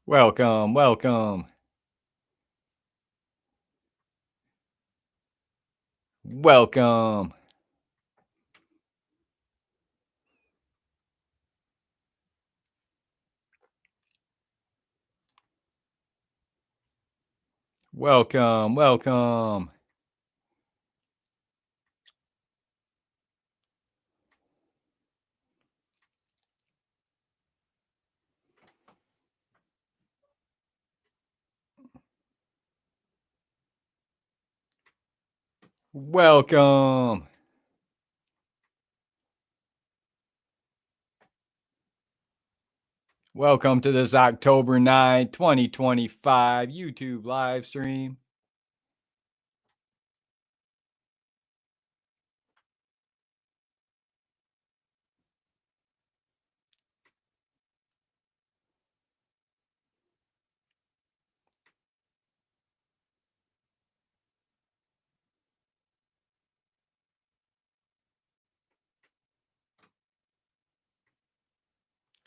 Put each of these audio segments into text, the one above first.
Welcome, welcome, welcome, welcome. Welcome. Welcome to this October 9th, 2025 YouTube live stream.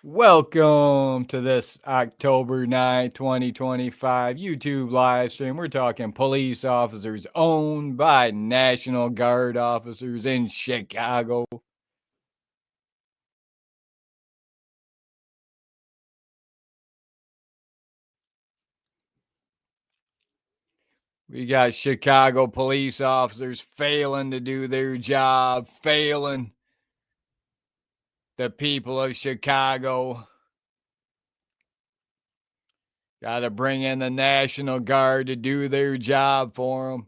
Welcome to this October 9th, 2025 YouTube live stream. We're talking police officers owned by National Guard officers in Chicago. We got Chicago police officers failing to do their job, failing the people of Chicago. Got to bring in the National Guard to do their job for them.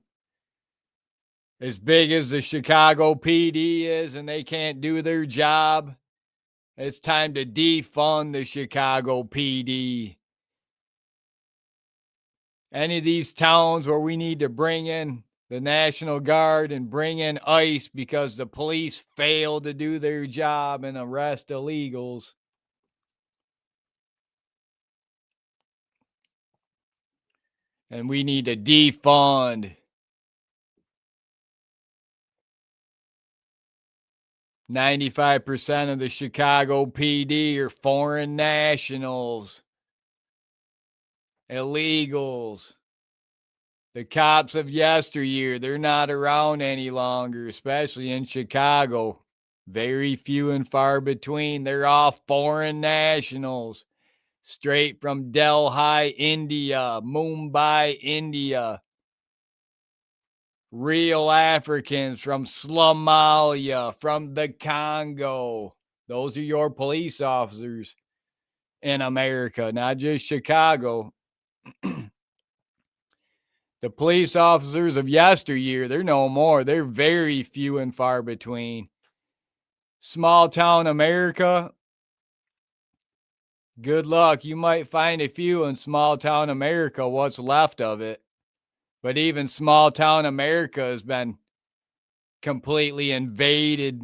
As big as the Chicago PD is and they can't do their job, it's time to defund the Chicago PD. Any of these towns where we need to bring in the National Guard and bring in ICE because the police failed to do their job and arrest illegals. And we need to defund 95% of the Chicago PD are foreign nationals, illegals. The cops of yesteryear, they're not around any longer, especially in Chicago. Very few and far between. They're all foreign nationals, straight from Delhi, India, Mumbai, India. Real Africans from Somalia, from the Congo. Those are your police officers in America, not just Chicago. The police officers of yesteryear, they're no more. They're very few and far between. Small town America, good luck. You might find a few in small town America, what's left of it. But even small town America has been completely invaded.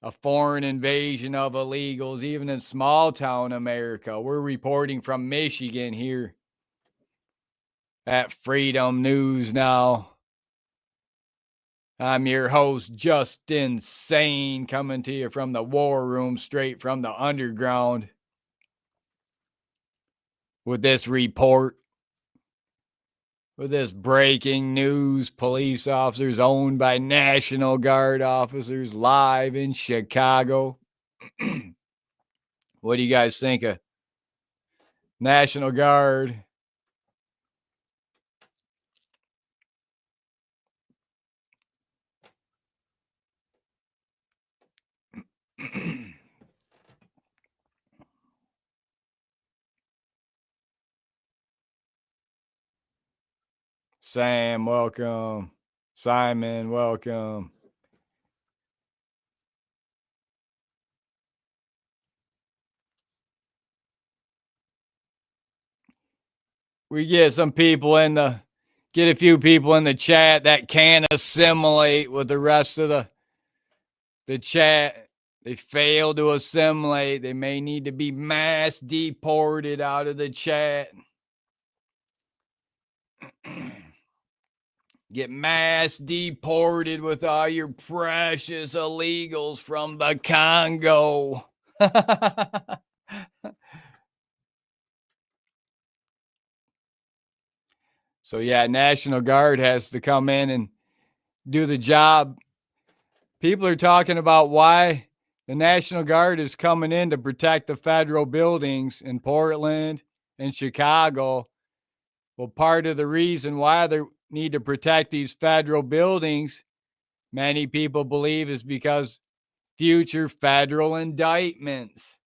A foreign invasion of illegals, even in small town America. We're reporting from Michigan here at Freedom News Now. I'm your host, Justin Sane, coming to you from the war room, straight from the underground, with this report, with this breaking news. Police officers owned by National Guard officers live in Chicago. What do you guys think of National Guard? Sam, welcome. Simon, welcome. We get a few people in the chat that can assimilate with the rest of the chat. They fail to assimilate. They may need to be mass deported out of the chat. Get mass deported with all your precious illegals from the Congo. So yeah, National Guard has to come in and do the job. People are talking about why the National Guard is coming in to protect the federal buildings in Portland and Chicago. Well, part of the reason why they need to protect these federal buildings, many people believe, is because future federal indictments.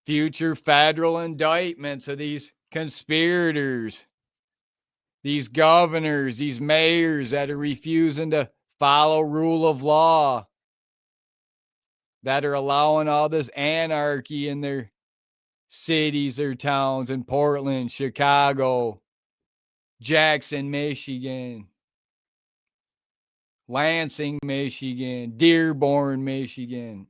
Future federal indictments of these conspirators, these governors, these mayors that are refusing to follow rule of law, that are allowing all this anarchy in their cities or towns in Portland, Chicago, Jackson, Michigan, Lansing, Michigan, Dearborn, Michigan.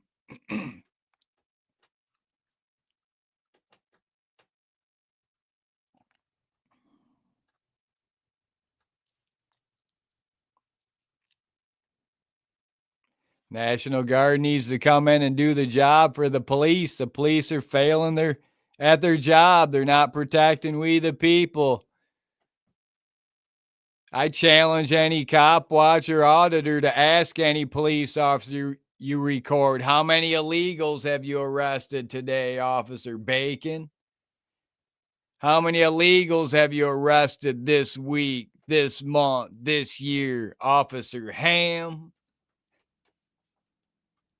National Guard needs to come in and do the job for the police. The police are failing at their job. They're not protecting we the people. I challenge any cop, watcher, auditor to ask any police officer you record, how many illegals have you arrested today, Officer Bacon? How many illegals have you arrested this week, this month, this year, Officer Ham?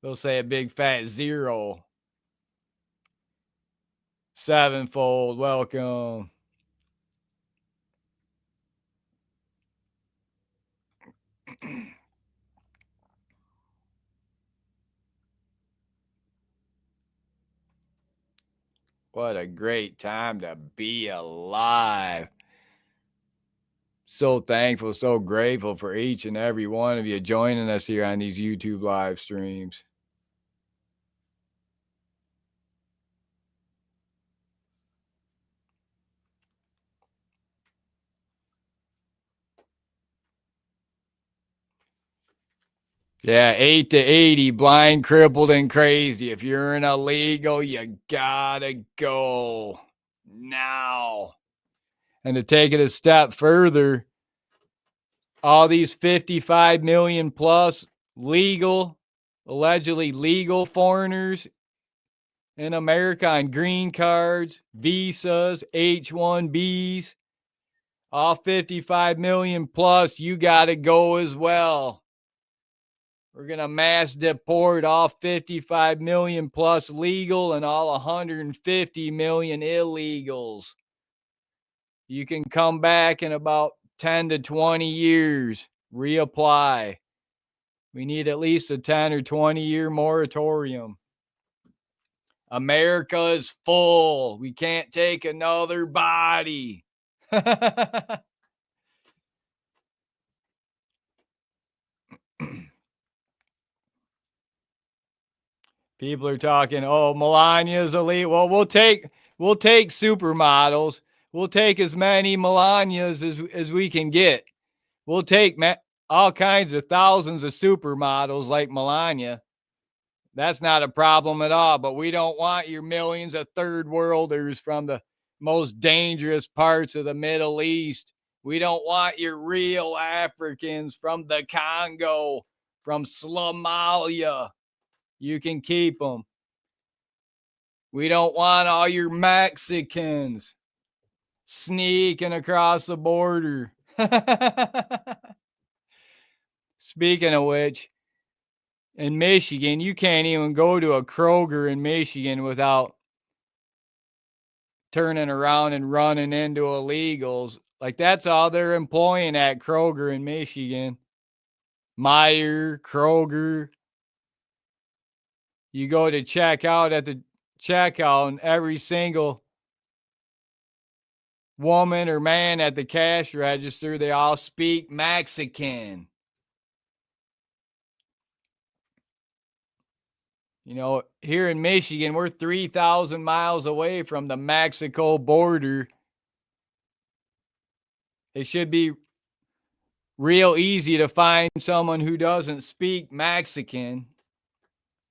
They'll say a big fat zero. Sevenfold, welcome. What a great time to be alive. So thankful, so grateful for each and every one of you joining us here on these YouTube live streams. Yeah, 8 to 80, blind, crippled, and crazy. If you're an illegal, you gotta go now. And to take it a step further, all these 55 million plus allegedly legal foreigners in America on green cards, visas, H-1Bs, all 55 million plus, you got to go as well. We're going to mass deport all 55 million plus legal and all 150 million illegals. You can come back in about 10 to 20 years, reapply. We need at least a 10 or 20-year moratorium. America is full. We can't take another body. People are talking, oh, Melania's elite. Well, we'll take supermodels. We'll take as many Melanias as we can get. We'll take all kinds of thousands of supermodels like Melania. That's not a problem at all, but we don't want your millions of third worlders from the most dangerous parts of the Middle East. We don't want your real Africans from the Congo, from Somalia. You can keep them. We don't want all your Mexicans sneaking across the border. Speaking of which, in Michigan, you can't even go to a Kroger in Michigan without turning around and running into illegals. Like, that's all they're employing at Kroger in Michigan. Meijer, Kroger. You go to check out at the checkout, and every single woman or man at the cash register, they all speak Mexican. You know, here in Michigan, we're 3,000 miles away from the Mexico border. It should be real easy to find someone who doesn't speak Mexican.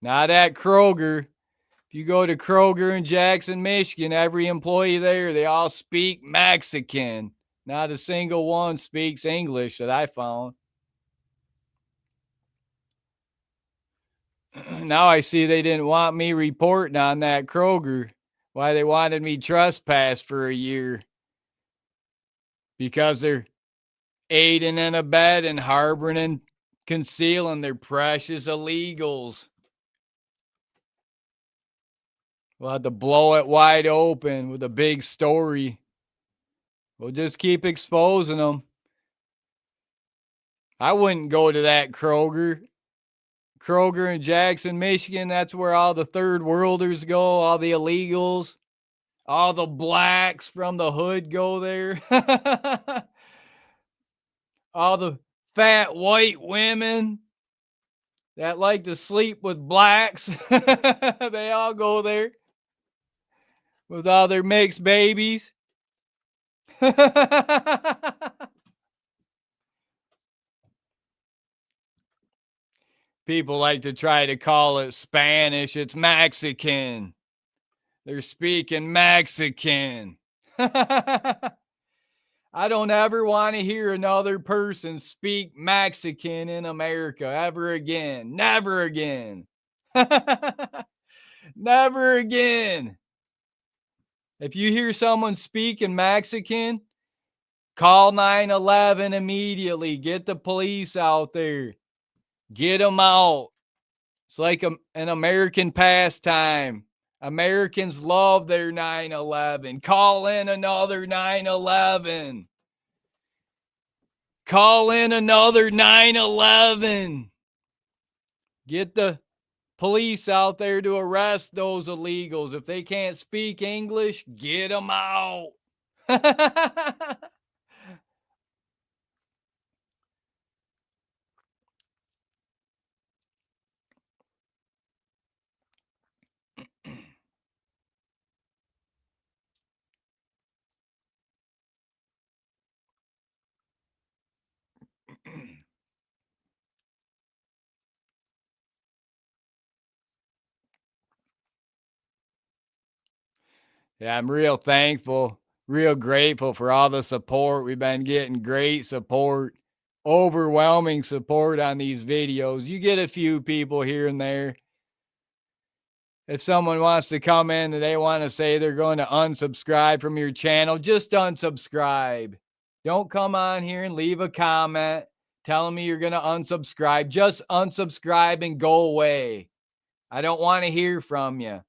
Not at Kroger. If you go to Kroger in Jackson, Michigan, every employee there, they all speak Mexican. Not a single one speaks English that I found. Now I see they didn't want me reporting on that Kroger. Why they wanted me trespass for a year. Because they're aiding and abetting, harboring and concealing their precious illegals. We'll have to blow it wide open with a big story. We'll just keep exposing them. I wouldn't go to that Kroger. Kroger in Jackson, Michigan, that's where all the third worlders go, all the illegals, all the blacks from the hood go there. All the fat white women that like to sleep with blacks. They all go there with all their mixed babies. People like to try to call it Spanish. It's Mexican. They're speaking Mexican. I don't ever want to hear another person speak Mexican in America ever again. Never again. Never again. If you hear someone speaking Mexican, call 911 immediately. Get the police out there. Get them out. It's like an American pastime. Americans love their 911. Call in another 911. Call in another 911. Get the police out there to arrest those illegals. If they can't speak English, get them out. Yeah, I'm real thankful, real grateful for all the support. We've been getting great support, overwhelming support on these videos. You get a few people here and there. If someone wants to come in and they want to say they're going to unsubscribe from your channel, just unsubscribe. Don't come on here and leave a comment telling me you're going to unsubscribe. Just unsubscribe and go away. I don't want to hear from you.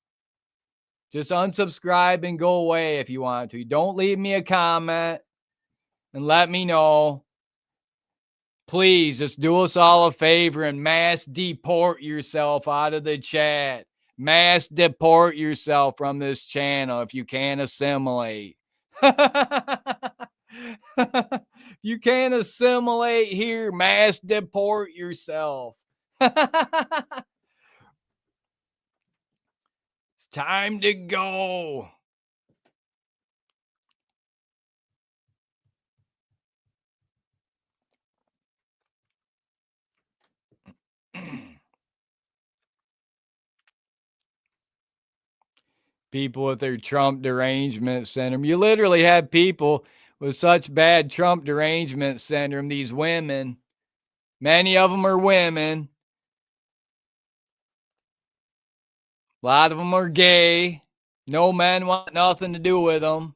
Just unsubscribe and go away if you want to. Don't leave me a comment and let me know. Please just do us all a favor and mass deport yourself out of the chat. Mass deport yourself from this channel if you can't assimilate. You can't assimilate here. Mass deport yourself. It's time to go. People with their Trump derangement syndrome. You literally have people with such bad Trump derangement syndrome, these women. Many of them are women. A lot of them are gay. No men want nothing to do with them.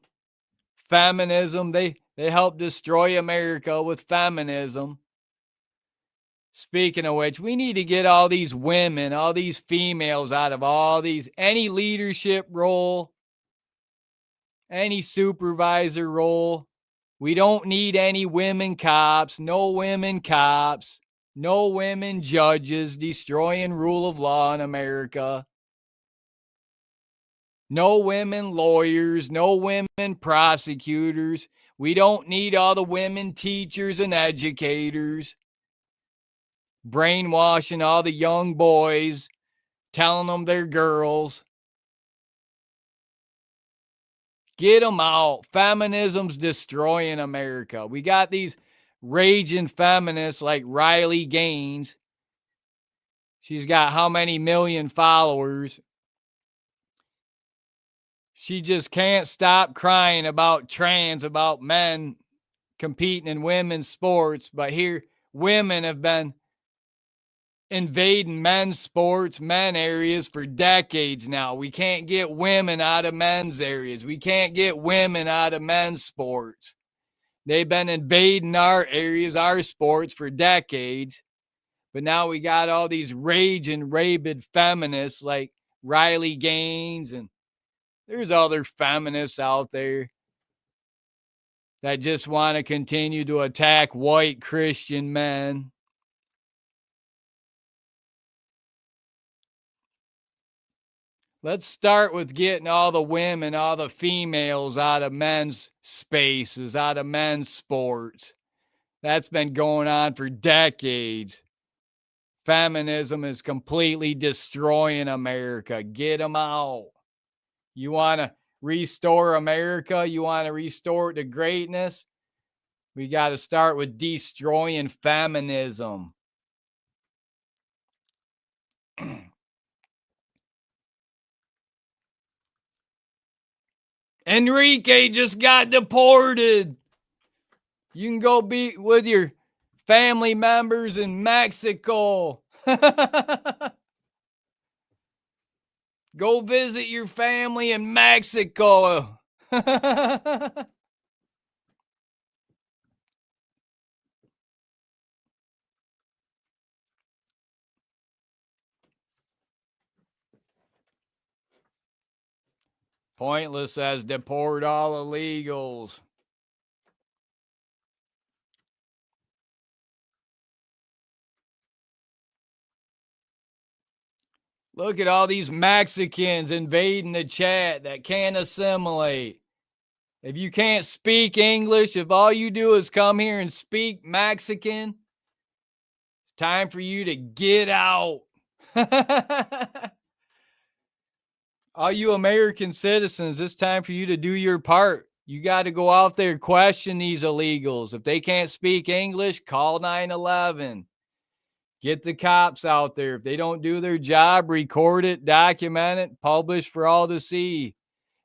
Feminism, they help destroy America with feminism. Speaking of which, we need to get all these women, all these females out of all these, any leadership role, any supervisor role. We don't need any women cops, no women cops, no women judges destroying rule of law in America. No women lawyers, no women prosecutors. We don't need all the women teachers and educators brainwashing all the young boys, telling them they're girls. Get them out. Feminism's destroying America. We got these raging feminists like Riley Gaines. She's got how many million followers? She just can't stop crying about trans, about men competing in women's sports, but here women have been invading men's sports, men areas for decades now. We can't get women out of men's areas. We can't get women out of men's sports. They've been invading our areas, our sports for decades. But now we got all these raging, rabid feminists like Riley Gaines, and there's other feminists out there that just want to continue to attack white Christian men. Let's start with getting all the women, all the females out of men's spaces, out of men's sports. That's been going on for decades. Feminism is completely destroying America. Get them out. You want to restore America? You want to restore it to greatness? We got to start with destroying feminism. Enrique just got deported. You can go be with your family members in Mexico. Go visit your family in Mexico. Pointless says deport all illegals. Look at all these Mexicans invading the chat that can't assimilate. If you can't speak English, if all you do is come here and speak Mexican, it's time for you to get out. All you American citizens, it's time for you to do your part. You got to go out there, question these illegals. If they can't speak English, call 911. Get the cops out there. If they don't do their job, record it, document it, publish for all to see.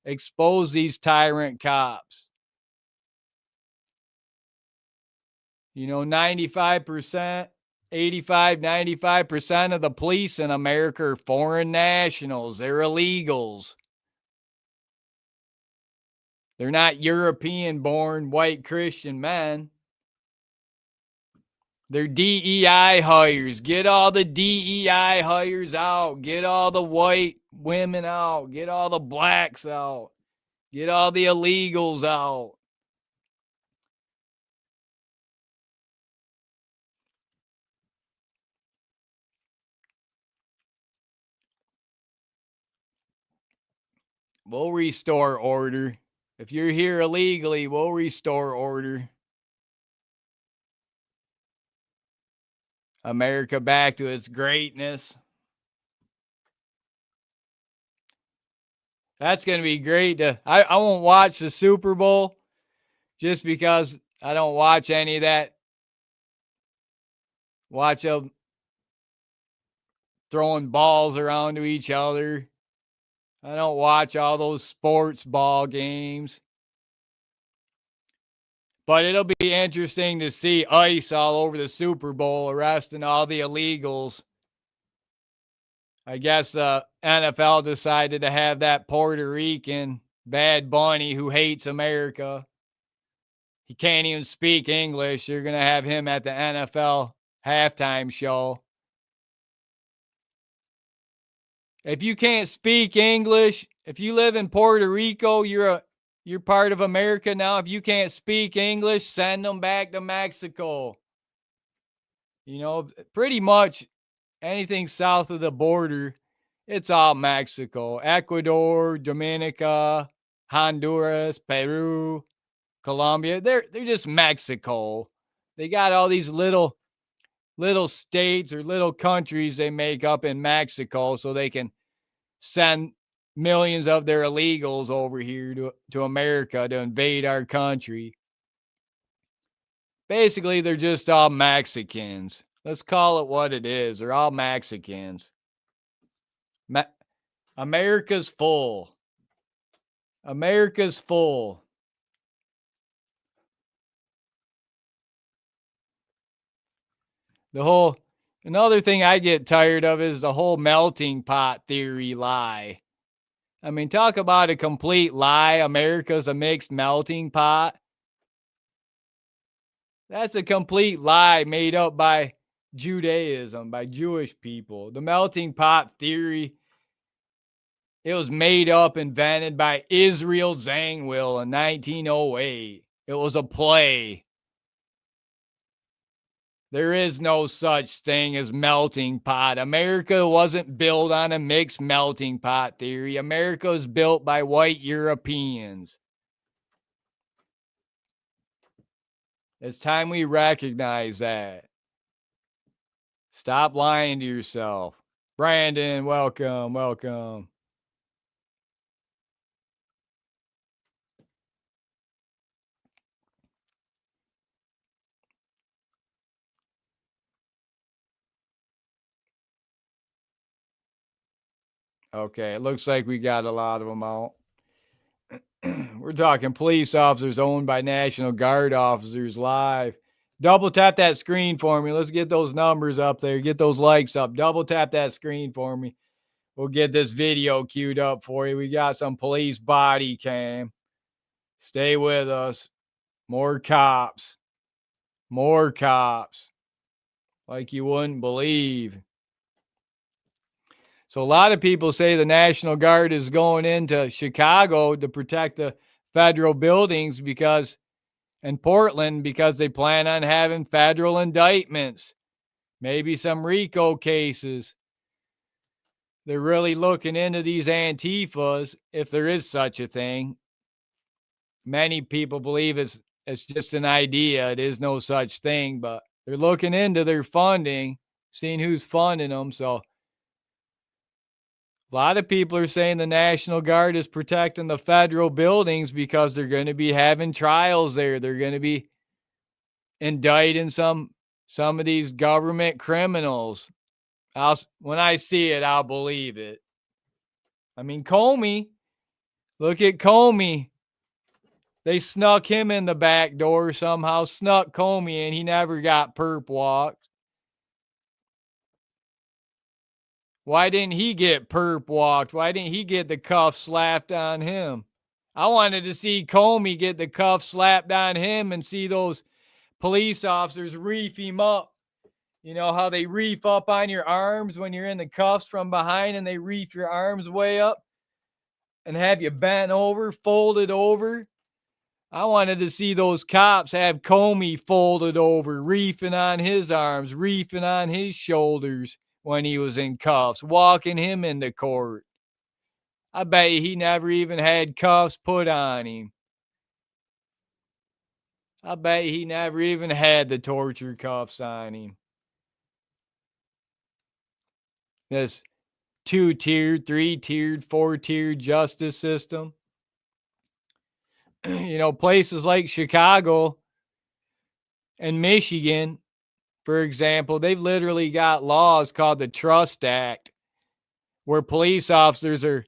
Expose these tyrant cops. You know, 95%, 85, 95% of the police in America are foreign nationals. They're illegals. They're not European-born white Christian men. They're DEI hires. Get all the DEI hires out. Get all the white women out. Get all the blacks out. Get all the illegals out. We'll restore order. If you're here illegally, we'll restore order. America back to its greatness. That's going to be great. I won't watch the Super Bowl just because I don't watch any of that. Watch them throwing balls around to each other. I don't watch all those sports ball games. But it'll be interesting to see ICE all over the Super Bowl arresting all the illegals. I guess NFL decided to have that Puerto Rican Bad Bunny who hates America. He can't even speak English. You're going to have him at the NFL halftime show. If you can't speak English, if you live in Puerto Rico, you're part of America now. If you can't speak English, send them back to Mexico. You know, pretty much anything south of the border, it's all Mexico. Ecuador, Dominica, Honduras, Peru, Colombia. They're just Mexico. They got all these little states or little countries they make up in Mexico so they can send millions of their illegals over here to America to invade our country. Basically, they're just all Mexicans. Let's call it what it is. They're all Mexicans. America's full. America's full. Another thing I get tired of is the whole melting pot theory lie. I mean, talk about a complete lie. America's a mixed melting pot. That's a complete lie made up by Judaism, by Jewish people. The melting pot theory, it was made up, invented by Israel Zangwill in 1908. It was a play. There is no such thing as melting pot. America wasn't built on a mixed melting pot theory. America was built by white Europeans. It's time we recognize that. Stop lying to yourself. Brandon, welcome, welcome. Okay, it looks like we got a lot of them out. We're talking police officers owned by National Guard officers live. Double tap that screen for me. Let's get those numbers up there. Get those likes up. Double tap that screen for me. We'll get this video queued up for you. We got some police body cam. Stay with us. More cops. More cops. Like you wouldn't believe. So a lot of people say the National Guard is going into Chicago to protect the federal buildings in Portland because they plan on having federal indictments, maybe some RICO cases. They're really looking into these Antifas, if there is such a thing. Many people believe it's just an idea. It is no such thing, but they're looking into their funding, seeing who's funding them. So a lot of people are saying the National Guard is protecting the federal buildings because they're going to be having trials there. They're going to be indicting some of these government criminals. When I see it, I'll believe it. I mean, Comey, look at Comey. They snuck him in the back door somehow, snuck Comey in. He never got perp walked. Why didn't he get perp walked? Why didn't he get the cuffs slapped on him? I wanted to see Comey get the cuffs slapped on him and see those police officers reef him up. You know how they reef up on your arms when you're in the cuffs from behind and they reef your arms way up and have you bent over, folded over? I wanted to see those cops have Comey folded over, reefing on his arms, reefing on his shoulders when he was in cuffs, walking him into court. I bet he never even had cuffs put on him. I bet he never even had the torture cuffs on him. This 2-tiered, 3-tiered, 4-tiered justice system. You know, places like Chicago and Michigan, for example, they've literally got laws called the Trust Act where police officers are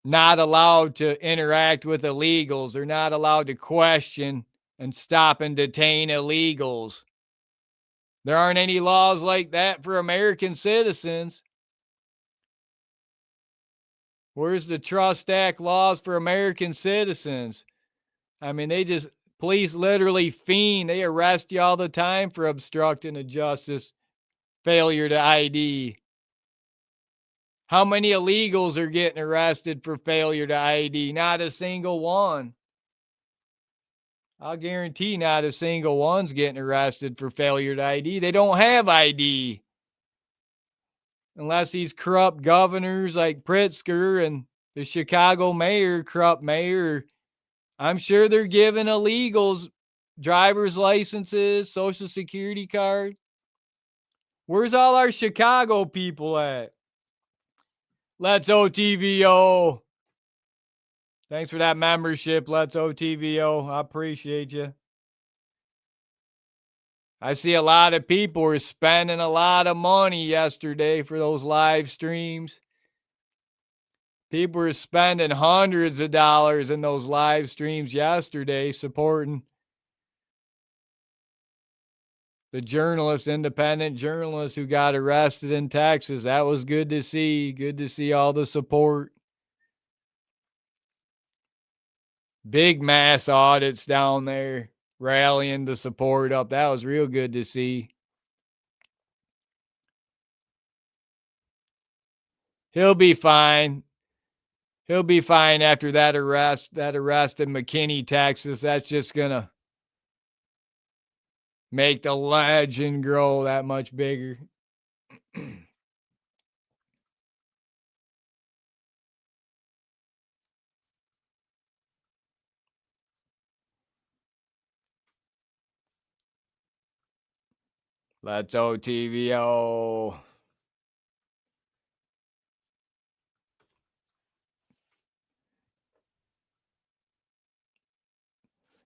not allowed to interact with illegals. They're not allowed to question and stop and detain illegals. There aren't any laws like that for American citizens. Where's the Trust Act laws for American citizens? I mean, police literally fiend. They arrest you all the time for obstructing a justice, failure to ID. How many illegals are getting arrested for failure to ID? Not a single one. I'll guarantee not a single one's getting arrested for failure to ID. They don't have ID. Unless these corrupt governors like Pritzker and the Chicago mayor, corrupt mayor, I'm sure they're giving illegals driver's licenses, social security cards. Where's all our Chicago people at? Let's OTVO. Thanks for that membership. Let's OTVO. I appreciate you. I see a lot of people were spending a lot of money yesterday for those live streams. People were spending hundreds of dollars in those live streams yesterday supporting the journalist, independent journalist who got arrested in Texas. That was good to see. Good to see all the support. Big mass audits down there, rallying the support up. That was real good to see. He'll be fine. He'll be fine after that arrest. That arrest in McKinney, Texas. That's just gonna make the legend grow that much bigger. Let's OTVO.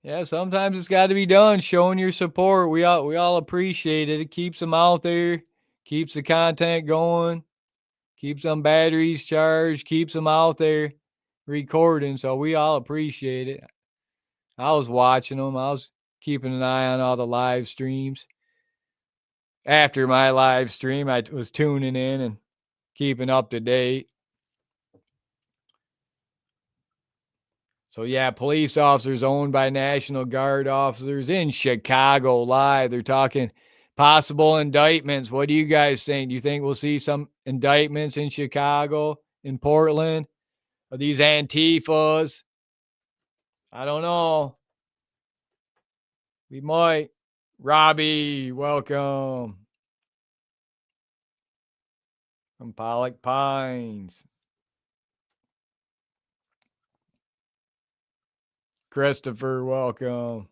Yeah, sometimes it's got to be done. Showing your support, we all appreciate it. It keeps them out there, keeps the content going, keeps them batteries charged, keeps them out there recording. So we all appreciate it. I was watching them. I was keeping an eye on all the live streams. After my live stream, I was tuning in and keeping up to date. So yeah, police officers owned by National Guard officers in Chicago live. They're talking possible indictments. What do you guys think? Do you think we'll see some indictments in Chicago, in Portland? Are these Antifas? I don't know. We might. Robbie, welcome. From Pollock Pines. Christopher, welcome.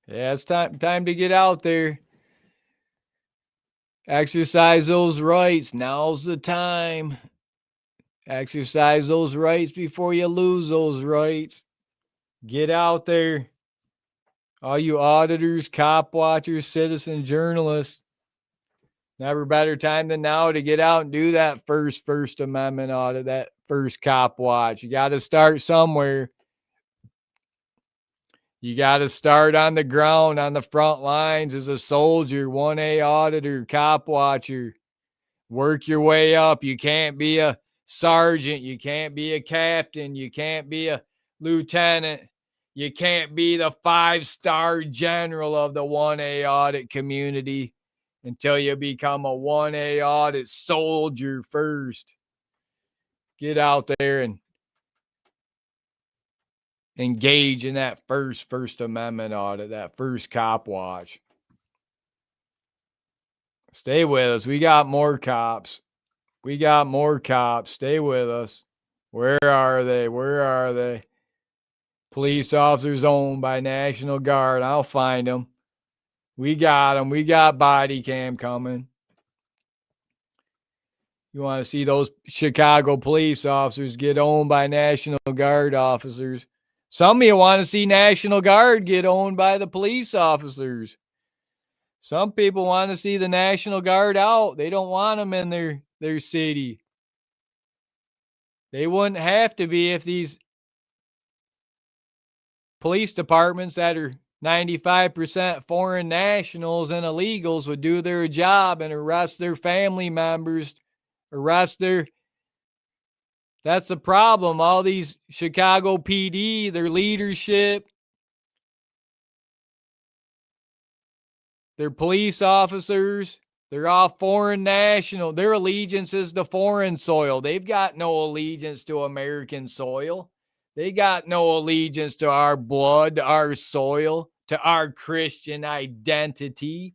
Yeah, it's time to get out there. Exercise those rights. Now's the time. Exercise those rights before you lose those rights. Get out there. All you auditors, cop watchers, citizen journalists. Never better time than now to get out and do that First Amendment audit, that first cop watch. You got to start somewhere. You got to start on the ground, on the front lines as a soldier, 1A auditor, cop watcher. Work your way up. You can't be a sergeant. You can't be a captain. You can't be a lieutenant. You can't be the 5-star general of the 1A audit community until you become a 1A audit soldier first. Get out there and engage in that First Amendment audit, that first cop watch. Stay with us. We got more cops. We got more cops. Stay with us. Where are they? Where are they? Police officers owned by National Guard. I'll find them. We got them. We got body cam coming. You want to see those Chicago police officers get owned by National Guard officers. Some of you want to see National Guard get owned by the police officers. Some people want to see the National Guard out. They don't want them in their city. They wouldn't have to be if these police departments that are 95% foreign nationals and illegals would do their job and arrest their family members, that's the problem. All these Chicago PD, their leadership, their police officers, they're all foreign national. Their allegiance is to foreign soil. They've got no allegiance to American soil. They got no allegiance to our blood, to our soil, to our Christian identity.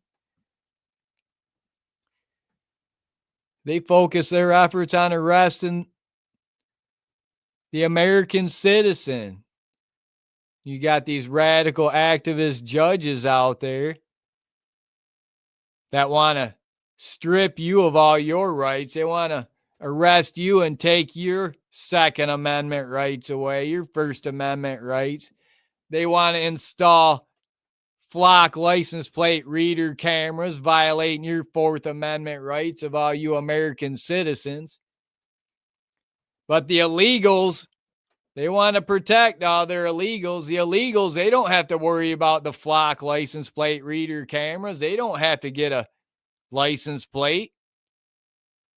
They focus their efforts on arresting the American citizen. You got these radical activist judges out there that want to strip you of all your rights. They want to arrest you and take your Second Amendment rights away, your First Amendment rights. They want to install flock license plate reader cameras, violating your Fourth Amendment rights of all you American citizens. But the illegals They want to protect all their illegals. The illegals, they don't have to worry about the flock license plate reader cameras. They don't have to get a license plate.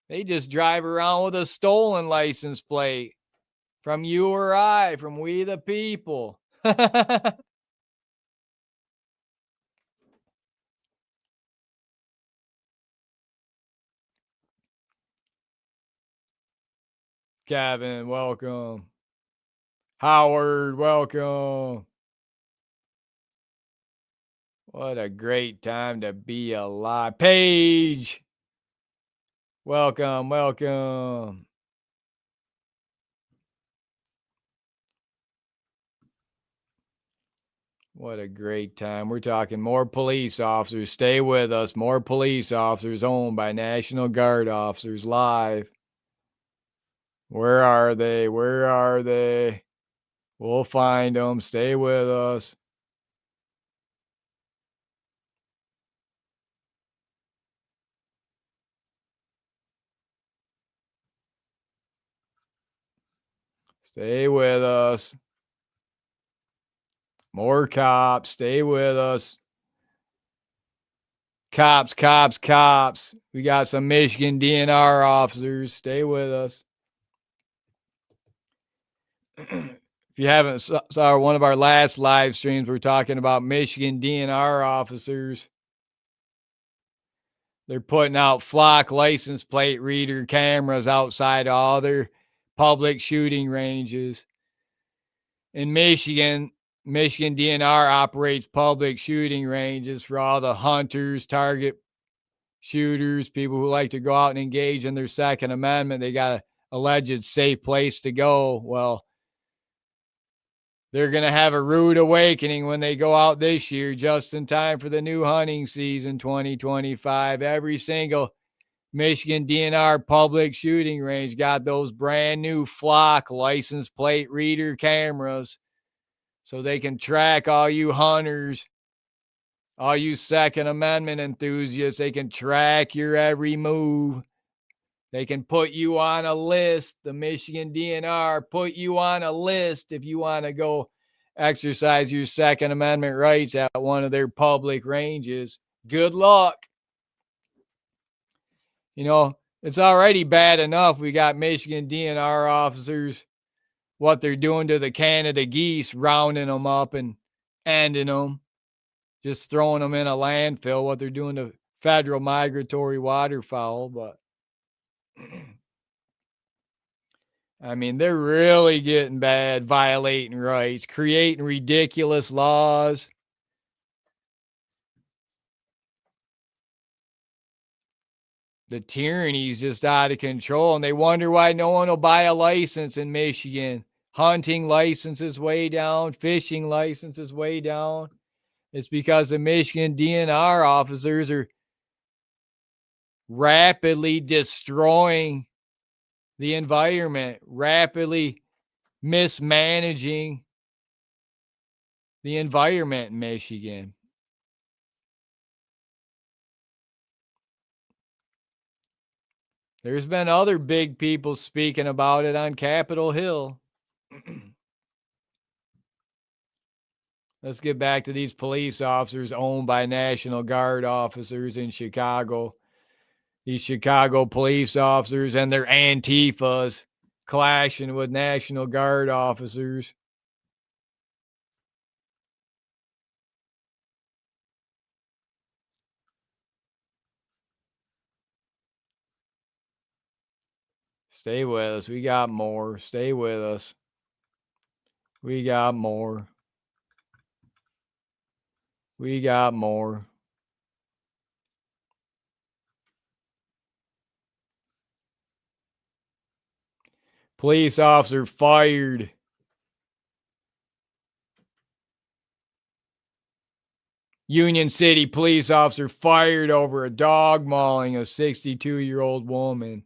They just drive around with a stolen license plate from you or I, from we the people. Kevin, welcome. Howard, welcome. What a great time to be alive. Paige, welcome, welcome. What a great time. We're talking more police officers. Stay with us. More police officers owned by National Guard officers live. Where are they? Where are they? We'll find them. Stay with us. Stay with us. More cops. Stay with us. Cops, cops, cops. We got some Michigan DNR officers. Stay with us. If you haven't saw one of our last live streams, we're talking about Michigan DNR officers. They're putting out flock license plate reader cameras outside all their public shooting ranges. In Michigan, Michigan DNR operates public shooting ranges for all the hunters, target shooters, people who like to go out and engage in their Second Amendment. They got an alleged safe place to go. Well, they're going to have a rude awakening when they go out this year, just in time for the new hunting season 2025. Every single Michigan DNR public shooting range got those brand new flock license plate reader cameras so they can track all you hunters, all you Second Amendment enthusiasts. They can track your every move. They can put you on a list. The Michigan DNR put you on a list if you want to go exercise your Second Amendment rights at one of their public ranges. Good luck. You know, it's already bad enough. We got Michigan DNR officers, what they're doing to the Canada geese, rounding them up and ending them, just throwing them in a landfill, what they're doing to federal migratory waterfowl. But I mean, they're really getting bad, violating rights, creating ridiculous laws. The tyranny's just out of control, and they wonder why no one will buy a license in Michigan. Hunting licenses way down, fishing licenses way down. It's because the Michigan DNR officers are rapidly destroying the environment, rapidly mismanaging the environment in Michigan. There's been other big people speaking about it on Capitol Hill. Let's get back to these police officers owned by National Guard officers in Chicago. These Chicago police officers and their Antifas clashing with National Guard officers. Stay with us. We got more. Stay with us. We got more. We got more. Police officer fired. Union City police officer fired over a dog mauling a 62-year-old woman.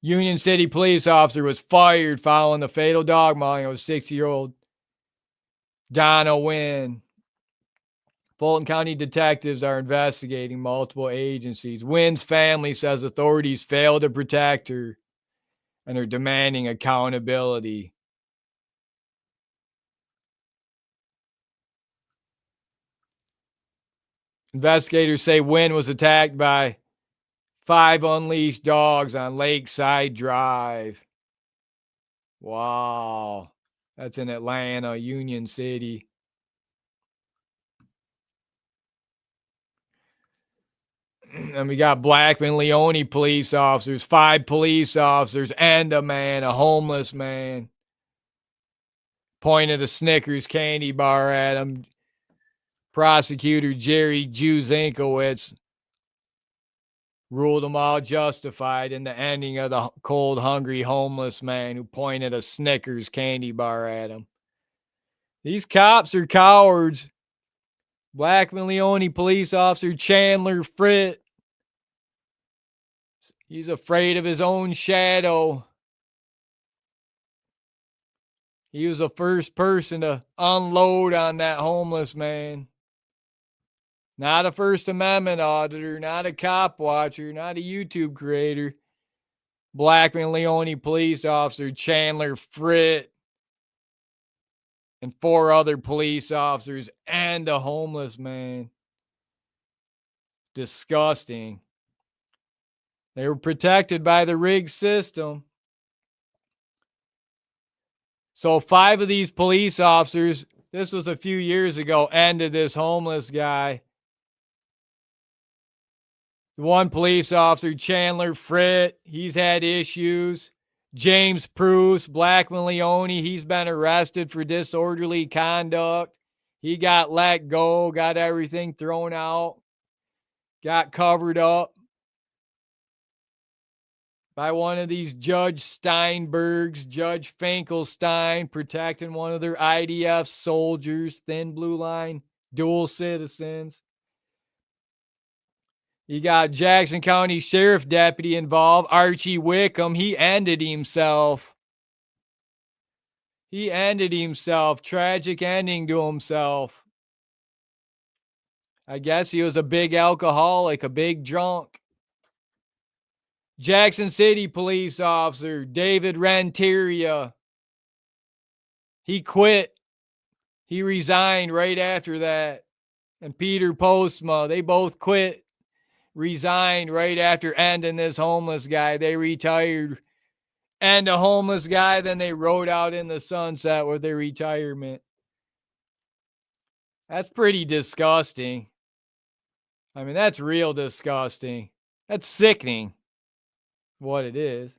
Union City police officer was fired following the fatal dog mauling of a 60-year-old Donna Wynn. Fulton County detectives are investigating multiple agencies. Wynn's family says authorities failed to protect her and are demanding accountability. Investigators say Wynn was attacked by 5 unleashed dogs on Lakeside Drive. Wow. That's in Atlanta, Union City. And we got Blackman Leone police officers, 5 police officers, and a man, a homeless man, pointed a Snickers candy bar at him. Prosecutor Jerry Juzinkowicz ruled them all justified in the ending of the cold, hungry, homeless man who pointed a Snickers candy bar at him. These cops are cowards. Blackman Leone police officer Chandler Fritt, he's afraid of his own shadow. He was the first person to unload on that homeless man. Not a First Amendment auditor, not a cop watcher, not a YouTube creator. Blackman Leone police officer Chandler Fritt and 4 other police officers and a homeless man. Disgusting. They were protected by the rigged system. So 5 of these police officers, this was a few years ago, ended this homeless guy. One police officer, Chandler Fritt, he's had issues. James Pruce, Blackman Leone, he's been arrested for disorderly conduct. He got let go, got everything thrown out, got covered up by one of these Judge Steinbergs, Judge Finkelstein, protecting one of their IDF soldiers, thin blue line, dual citizens. You got Jackson County Sheriff Deputy involved, Archie Wickham. He ended himself. Tragic ending to himself. I guess he was a big alcoholic, a big drunk. Jackson City police officer David Renteria. He quit. He resigned right after that. And Peter Postma, they both quit, resigned right after ending this homeless guy. They retired. And a homeless guy, then they rode out in the sunset with their retirement. That's pretty disgusting. I mean, that's real disgusting. That's sickening, what it is.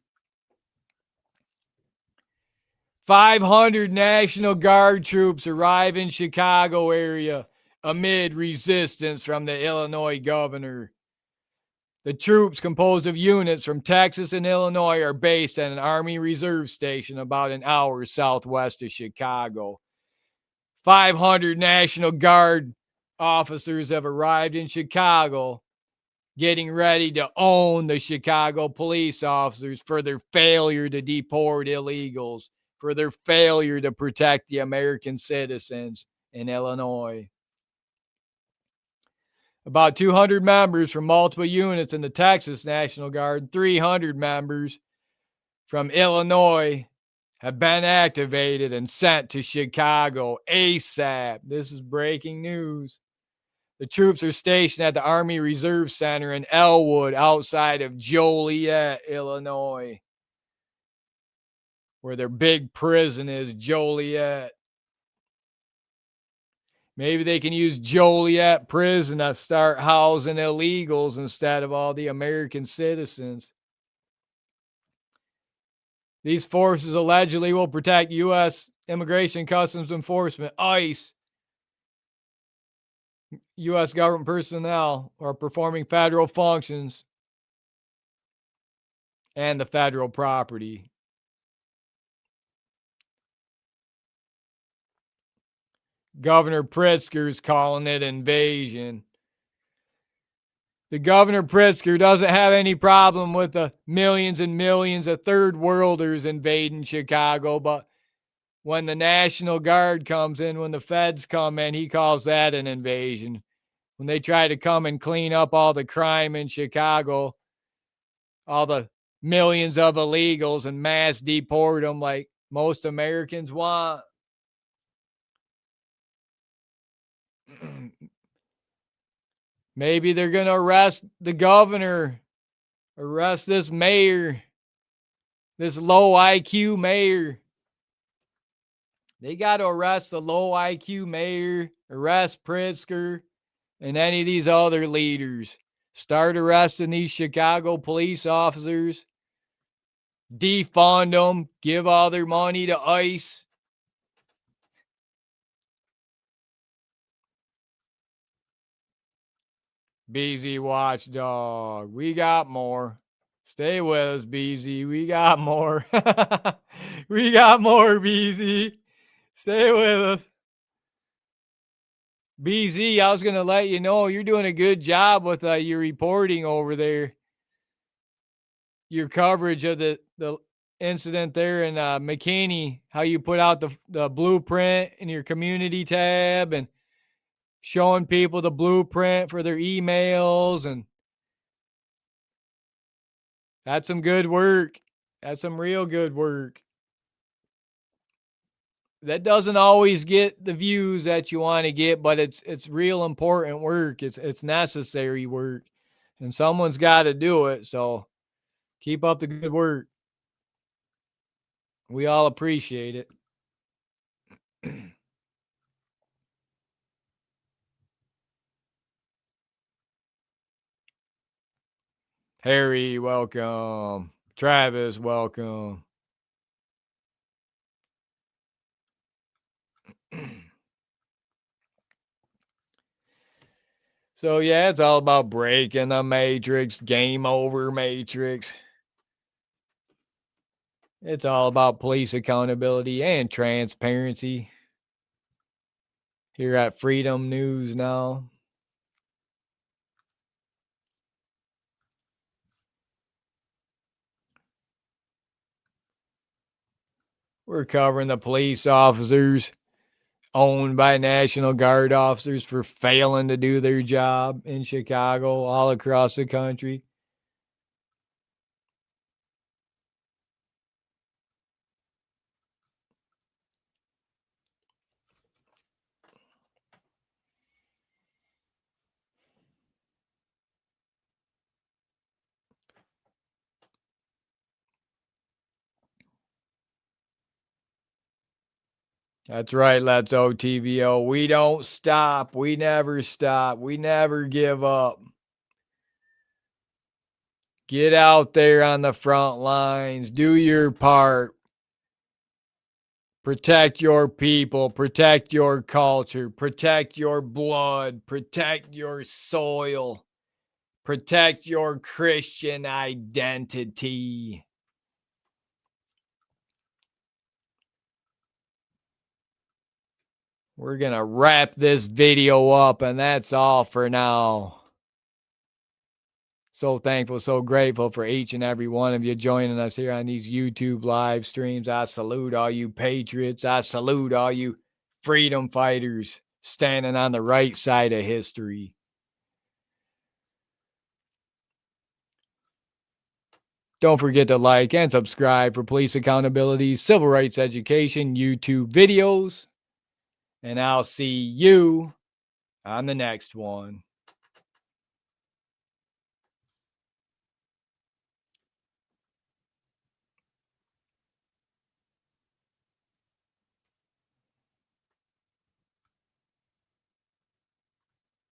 500 National Guard troops arrive in Chicago area amid resistance from the Illinois governor. The troops, composed of units from Texas and Illinois, are based at an Army Reserve station about an hour southwest of Chicago. 500 National Guard officers have arrived in Chicago, getting ready to own the Chicago police officers for their failure to deport illegals, for their failure to protect the American citizens in Illinois. About 200 members from multiple units in the Texas National Guard, 300 members from Illinois have been activated and sent to Chicago ASAP. This is breaking news. The troops are stationed at the Army Reserve Center in Elwood outside of Joliet, Illinois, where their big prison is, Joliet. Maybe they can use Joliet prison to start housing illegals instead of all the American citizens. These forces allegedly will protect U.S. Immigration and Customs Enforcement, ICE, U.S. government personnel who are performing federal functions and the federal property. Governor Pritzker's calling it invasion. The Governor Pritzker doesn't have any problem with the millions and millions of third worlders invading Chicago, but when the National Guard comes in, when the feds come in, he calls that an invasion. When they try to come and clean up all the crime in Chicago, all the millions of illegals and mass deport them like most Americans want. Maybe they're going to arrest the governor, arrest this mayor, this low IQ mayor. They got to arrest the low IQ mayor, arrest Pritzker, and any of these other leaders. Start arresting these Chicago police officers. Defund them. Give all their money to ICE. BZ Watchdog. We got more. Stay with us, BZ. We got more. We got more, BZ. Stay with us. BZ, I was going to let you know you're doing a good job with your reporting over there. Your coverage of the incident there in McKinney, how you put out the blueprint in your community tab and showing people the blueprint for their emails. And that's some good work. That's some real good work. That doesn't always get the views that you want to get, but it's real important work. It's necessary work, and someone's got to do it. So keep up the good work. We all appreciate it. Harry, welcome. Travis, welcome. So yeah, it's all about breaking the matrix, game over matrix. It's all about police accountability and transparency here at Freedom News Now. We're covering the police officers owned by National Guard officers for failing to do their job in Chicago, all across the country. That's right, Let's OTVO. We don't stop. We never stop. We never give up. Get out there on the front lines. Do your part. Protect your people. Protect your culture. Protect your blood. Protect your soil. Protect your Christian identity. We're going to wrap this video up, and that's all for now. So thankful, so grateful for each and every one of you joining us here on these YouTube live streams. I salute all you patriots. I salute all you freedom fighters standing on the right side of history. Don't forget to like and subscribe for police accountability, civil rights education, YouTube videos. And I'll see you on the next one.